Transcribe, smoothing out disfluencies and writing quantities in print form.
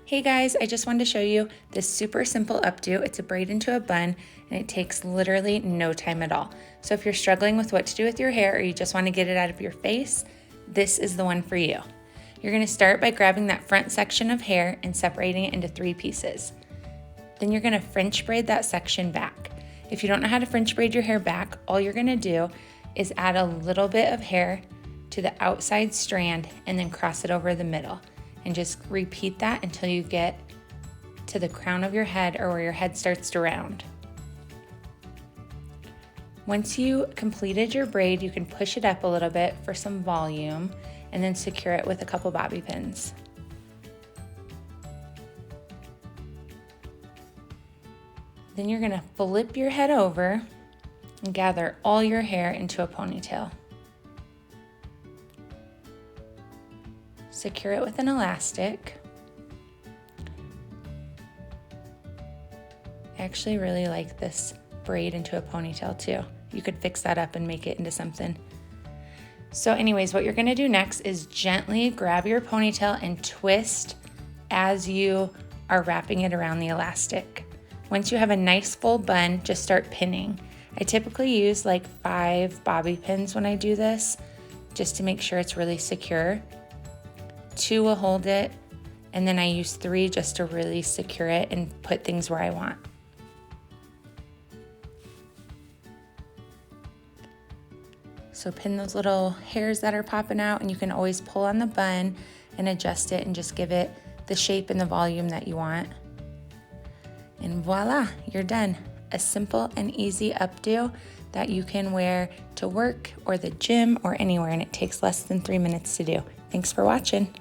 Hey guys, I just wanted to show you this super simple updo. It's a braid into a bun and it takes literally no time at all. So if you're struggling with what to do with your hair or you just want to get it out of your face, this is the one for you. You're going to start by grabbing that front section of hair and separating it into 3 pieces. Then you're going to French braid that section back. If you don't know how to French braid your hair back, all you're going to do is add a little bit of hair to the outside strand and then cross it over the middle. And just repeat that until you get to the crown of your head or where your head starts to round. Once you completed your braid, you can push it up a little bit for some volume and then secure it with a couple bobby pins. Then you're gonna flip your head over and gather all your hair into a ponytail. Secure it with an elastic. I actually really like this braid into a ponytail too. You could fix that up and make it into something. So anyways, what you're gonna do next is gently grab your ponytail and twist as you are wrapping it around the elastic. Once you have a nice full bun, just start pinning. I typically use like 5 bobby pins when I do this, just to make sure it's really secure. 2 will hold it, and then I use 3 just to really secure it and put things where I want. So pin those little hairs that are popping out, and you can always pull on the bun and adjust it and just give it the shape and the volume that you want. And voila, you're done. A simple and easy updo that you can wear to work or the gym or anywhere, and it takes less than 3 minutes to do. Thanks for watching.